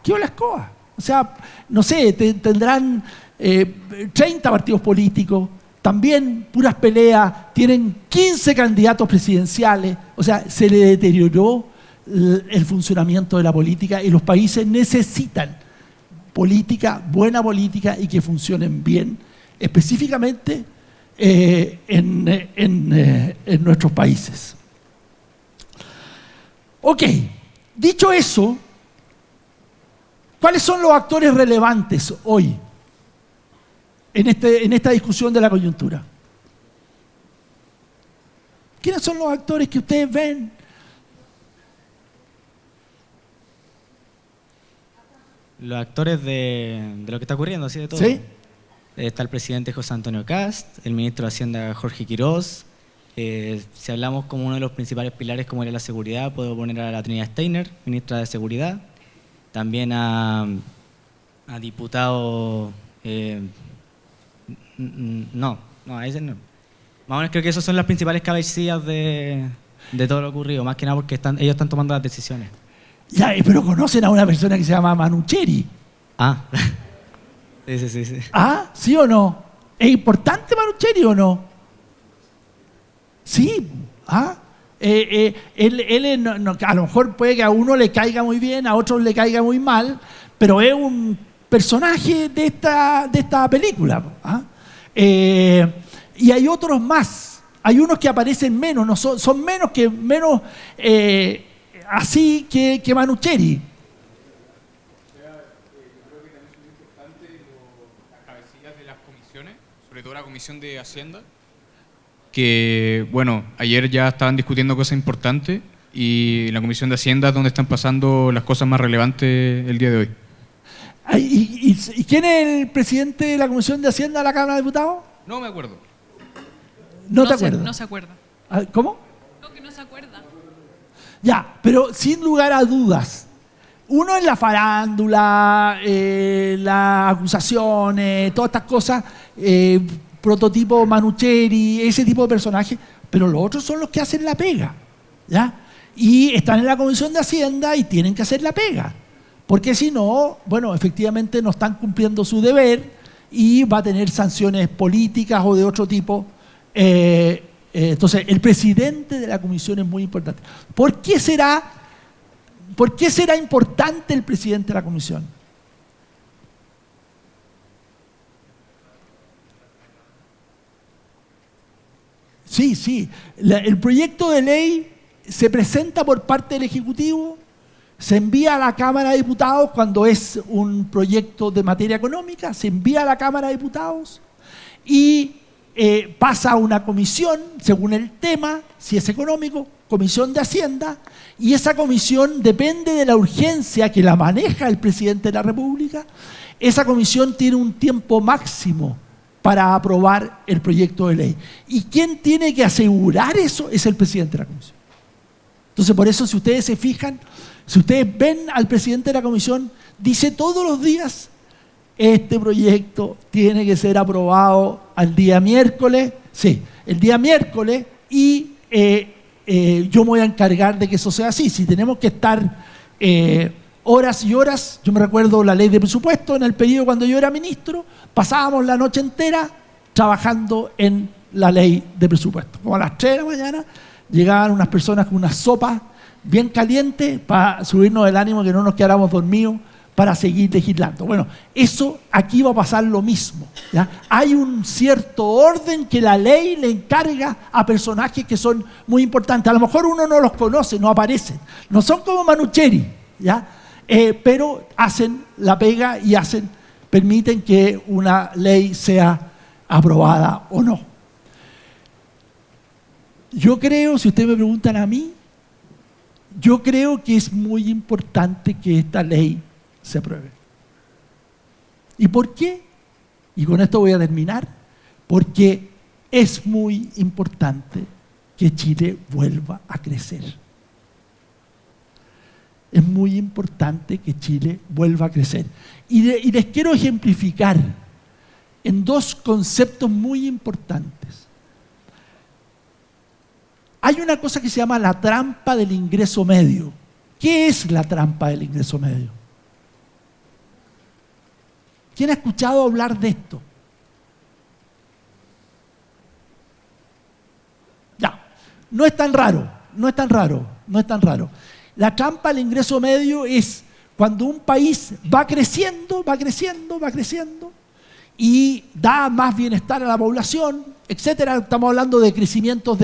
Speaker 2: O sea, no sé, tendrán 30 partidos políticos, también puras peleas, tienen 15 candidatos presidenciales. O sea, se le deterioró el funcionamiento de la política, y los países necesitan buena política y que funcionen bien, específicamente en nuestros países. Ok, dicho eso, ¿cuáles son los actores relevantes hoy en esta discusión de la coyuntura? ¿Quiénes son los actores que ustedes ven?
Speaker 6: Los actores de lo que está ocurriendo, así de todo.
Speaker 2: ¿Sí?
Speaker 6: Está el presidente José Antonio Kast, el ministro de Hacienda Jorge Quirós. Si hablamos como uno de los principales pilares como era la seguridad, puedo poner a la Trinidad Steiner, ministra de Seguridad. También a diputado... a ese no. Más o menos creo que esos son las principales cabecillas de todo lo ocurrido, más que nada porque ellos están tomando las decisiones.
Speaker 2: Ya, pero conocen a una persona que se llama Manu Cheri.
Speaker 6: Ah, sí.
Speaker 2: ¿Ah? ¿Sí o no? ¿Es importante Manucheri o no? Sí. ¿Ah? A lo mejor puede que a uno le caiga muy bien, a otros le caiga muy mal, pero es un personaje de esta película. ¿Ah? Y hay otros más. Hay unos que aparecen menos, no son menos así que Manucheri.
Speaker 4: Sobre todo la Comisión de Hacienda, que, bueno, ayer ya estaban discutiendo cosas importantes y en la Comisión de Hacienda es donde están pasando las cosas más relevantes el día de hoy.
Speaker 2: ¿Y quién es el presidente de la Comisión de Hacienda de la Cámara de Diputados?
Speaker 4: No me acuerdo.
Speaker 2: ¿No te acuerdas?
Speaker 5: No se acuerda.
Speaker 2: ¿Cómo?
Speaker 5: No, que no se acuerda.
Speaker 2: Ya, pero sin lugar a dudas, uno en la farándula, las acusaciones, todas estas cosas, prototipo Manucheri, ese tipo de personajes, pero los otros son los que hacen la pega, ¿ya? Y están en la Comisión de Hacienda y tienen que hacer la pega, porque si no, bueno, efectivamente no están cumpliendo su deber y va a tener sanciones políticas o de otro tipo. Entonces, el presidente de la comisión es muy importante. ¿Por qué será importante el presidente de la comisión? Sí. El proyecto de ley se presenta por parte del Ejecutivo, se envía a la Cámara de Diputados cuando es un proyecto de materia económica, se envía a la Cámara de Diputados y pasa a una comisión, según el tema, si es económico, comisión de Hacienda, y esa comisión depende de la urgencia que la maneja el presidente de la República. Esa comisión tiene un tiempo máximo para aprobar el proyecto de ley. ¿Y quién tiene que asegurar eso? Es el presidente de la comisión. Entonces, por eso, si ustedes se fijan, si ustedes ven al presidente de la comisión, dice todos los días: este proyecto tiene que ser aprobado al día miércoles, sí, el día miércoles, y yo me voy a encargar de que eso sea así. Si tenemos que estar horas y horas, yo me recuerdo la ley de presupuesto, en el periodo cuando yo era ministro, pasábamos la noche entera trabajando en la ley de presupuesto. Como a las 3 de la mañana llegaban unas personas con una sopa bien caliente para subirnos el ánimo, que no nos quedáramos dormidos, para seguir legislando. Bueno, eso aquí va a pasar lo mismo, ¿ya? Hay un cierto orden que la ley le encarga a personajes que son muy importantes. A lo mejor uno no los conoce, no aparecen, no son como Manucheri, ¿ya? Pero hacen la pega y permiten que una ley sea aprobada o no. Yo creo, si ustedes me preguntan a mí, yo creo que es muy importante que esta ley se apruebe. ¿Y por qué? Y con esto voy a terminar. Porque es muy importante que Chile vuelva a crecer. Es muy importante que Chile vuelva a crecer. Y les quiero ejemplificar en dos conceptos muy importantes. Hay una cosa que se llama la trampa del ingreso medio. ¿Qué es la trampa del ingreso medio? ¿Quién ha escuchado hablar de esto? Ya, no es tan raro. La trampa del ingreso medio es cuando un país va creciendo y da más bienestar a la población, etcétera. Estamos hablando de crecimientos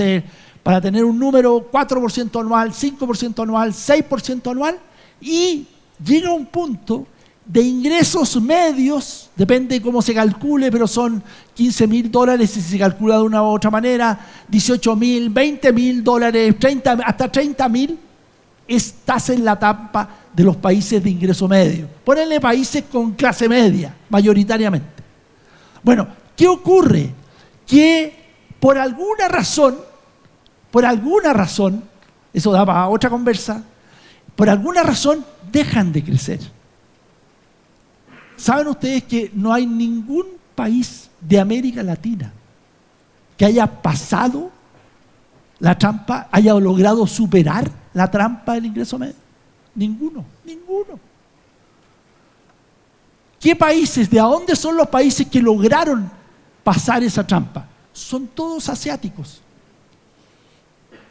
Speaker 2: para tener un número 4% anual, 5% anual, 6% anual, y llega a un punto de ingresos medios, depende de cómo se calcule, pero son $15,000 si se calcula de una u otra manera, $18,000, $20,000, hasta $30,000, estás en la trampa de los países de ingreso medio. Ponenle países con clase media, mayoritariamente. Bueno, ¿qué ocurre? Que por alguna razón, eso da para otra conversa, por alguna razón dejan de crecer. ¿Saben ustedes que no hay ningún país de América Latina que haya pasado la trampa, haya logrado superar la trampa del ingreso medio? Ninguno. ¿Qué países, de dónde son los países que lograron pasar esa trampa? Son todos asiáticos.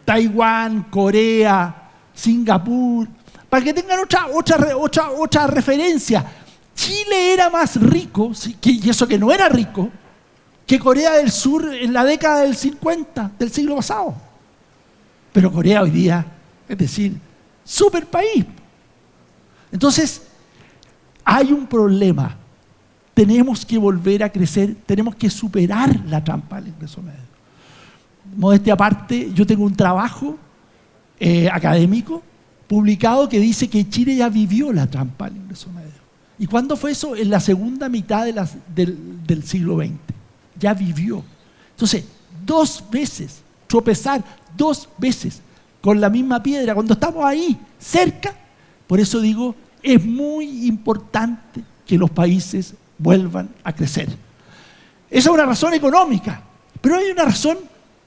Speaker 2: Taiwán, Corea, Singapur. Para que tengan otra referencia, Chile era más rico, y eso que no era rico, que Corea del Sur en la década del 50 del siglo pasado. Pero Corea hoy día, es decir, súper país. Entonces, hay un problema. Tenemos que volver a crecer, tenemos que superar la trampa del ingreso medio. Modestia aparte, yo tengo un trabajo académico publicado que dice que Chile ya vivió la trampa del ingreso medio. ¿Y cuándo fue eso? En la segunda mitad del siglo XX. Ya vivió. Entonces, 2 veces, tropezar 2 veces con la misma piedra, cuando estamos ahí, cerca. Por eso digo, es muy importante que los países vuelvan a crecer. Esa es una razón económica, pero hay una razón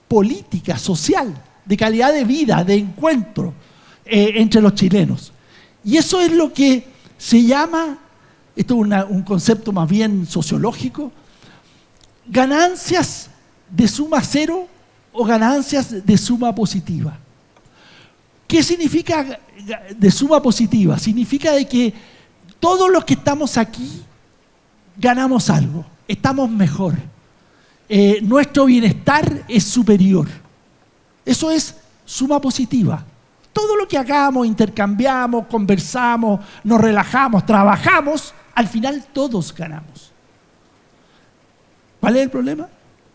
Speaker 2: política, social, de calidad de vida, de encuentro entre los chilenos. Y eso es lo que se llama, esto es un concepto más bien sociológico, ganancias de suma cero o ganancias de suma positiva. ¿Qué significa de suma positiva? Significa de que todos los que estamos aquí ganamos algo, estamos mejor. Nuestro bienestar es superior. Eso es suma positiva. Todo lo que hagamos, intercambiamos, conversamos, nos relajamos, trabajamos, al final todos ganamos. ¿Cuál es el problema?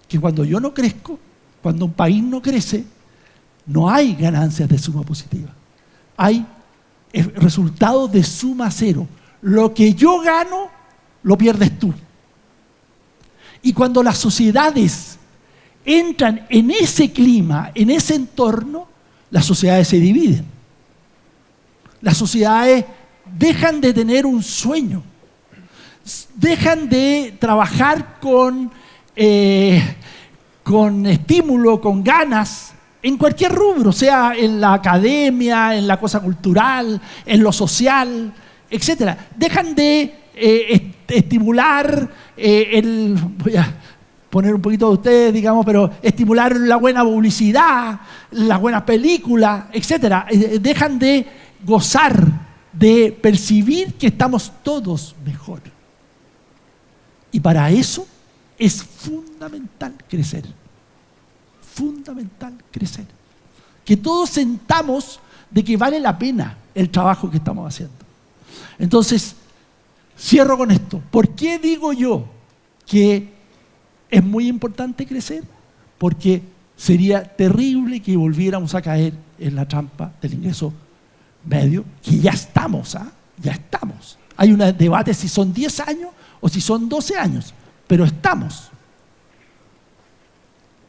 Speaker 2: Que cuando yo no crezco, cuando un país no crece, no hay ganancias de suma positiva. Hay resultados de suma cero. Lo que yo gano, lo pierdes tú. Y cuando las sociedades entran en ese clima, en ese entorno, las sociedades se dividen. Las sociedades dejan de tener un sueño, dejan de trabajar con estímulo, con ganas, en cualquier rubro, sea en la academia, en la cosa cultural, en lo social, etc. Dejan de estimular voy a poner un poquito de ustedes, digamos, pero estimular la buena publicidad, las buenas películas, etc. Dejan de gozar, de percibir que estamos todos mejor. Y para eso es fundamental crecer. Fundamental crecer. Que todos sentamos de que vale la pena el trabajo que estamos haciendo. Entonces, cierro con esto. ¿Por qué digo yo que es muy importante crecer? Porque sería terrible que volviéramos a caer en la trampa del ingreso medio, que ya estamos, ya estamos. Hay un debate si son 10 años o si son 12 años, pero estamos.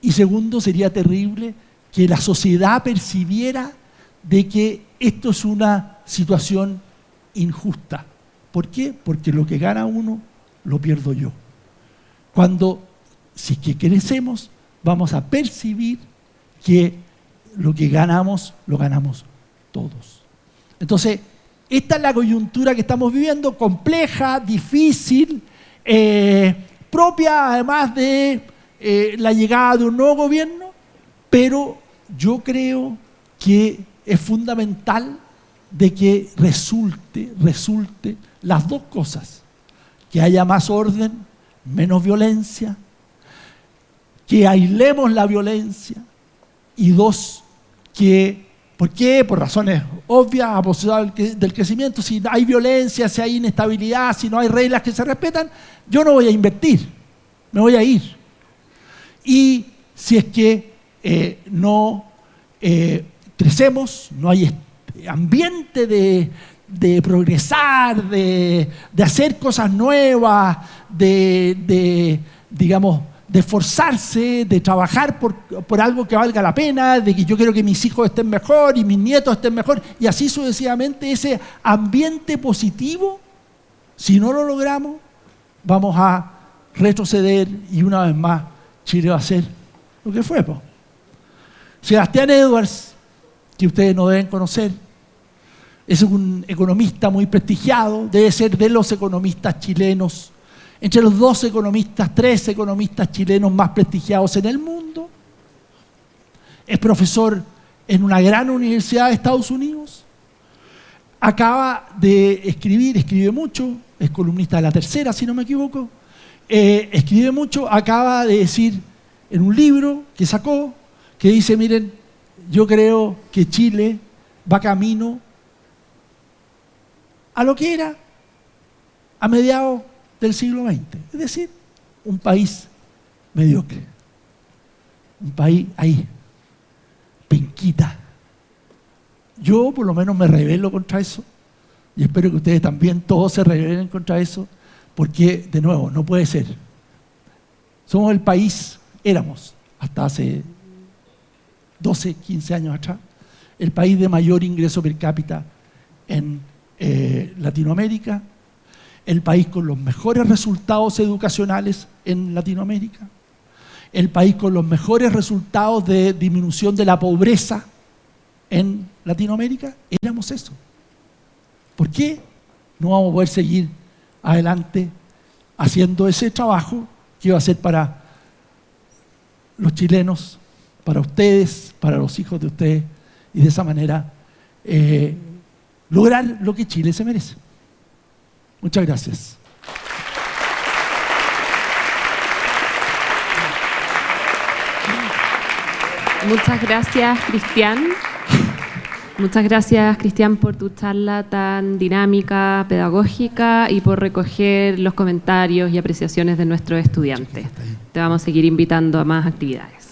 Speaker 2: Y segundo, sería terrible que la sociedad percibiera de que esto es una situación injusta. ¿Por qué? Porque lo que gana uno, lo pierdo yo. Si es que crecemos, vamos a percibir que lo que ganamos, lo ganamos todos. Entonces, esta es la coyuntura que estamos viviendo, compleja, difícil, propia además de la llegada de un nuevo gobierno, pero yo creo que es fundamental de que resulte las dos cosas: que haya más orden, menos violencia, que aislemos la violencia, y dos, ¿por qué? Por razones obvias, a posibilidad del crecimiento. Si hay violencia, si hay inestabilidad, si no hay reglas que se respetan, yo no voy a invertir, me voy a ir. Y si es que no crecemos, no hay ambiente de progresar, de hacer cosas nuevas, digamos, de esforzarse, de trabajar por algo que valga la pena, de que yo quiero que mis hijos estén mejor y mis nietos estén mejor, y así sucesivamente. Ese ambiente positivo, si no lo logramos, vamos a retroceder, y una vez más Chile va a ser lo que fue. Sebastián Edwards, que ustedes no deben conocer, es un economista muy prestigiado, debe ser de los economistas chilenos, entre los 2 economistas, 3 economistas chilenos más prestigiados en el mundo. Es profesor en una gran universidad de Estados Unidos. Acaba de escribir, escribe mucho, es columnista de La Tercera, si no me equivoco. Escribe mucho, acaba de decir en un libro que sacó, que dice, miren, yo creo que Chile va camino a lo que era a mediados del siglo XX, es decir, un país mediocre, un país ahí, penquita. Yo por lo menos me rebelo contra eso y espero que ustedes también todos se rebelen contra eso, porque de nuevo, no puede ser. Somos el país, éramos hasta hace 12, 15 años atrás, el país de mayor ingreso per cápita en Latinoamérica, el país con los mejores resultados educacionales en Latinoamérica, el país con los mejores resultados de disminución de la pobreza en Latinoamérica. Éramos eso. ¿Por qué no vamos a poder seguir adelante haciendo ese trabajo que va a ser para los chilenos, para ustedes, para los hijos de ustedes, y de esa manera lograr lo que Chile se merece? Muchas gracias.
Speaker 1: Muchas gracias, Cristian. Muchas gracias, Cristian, por tu charla tan dinámica, pedagógica y por recoger los comentarios y apreciaciones de nuestros estudiantes. Te vamos a seguir invitando a más actividades.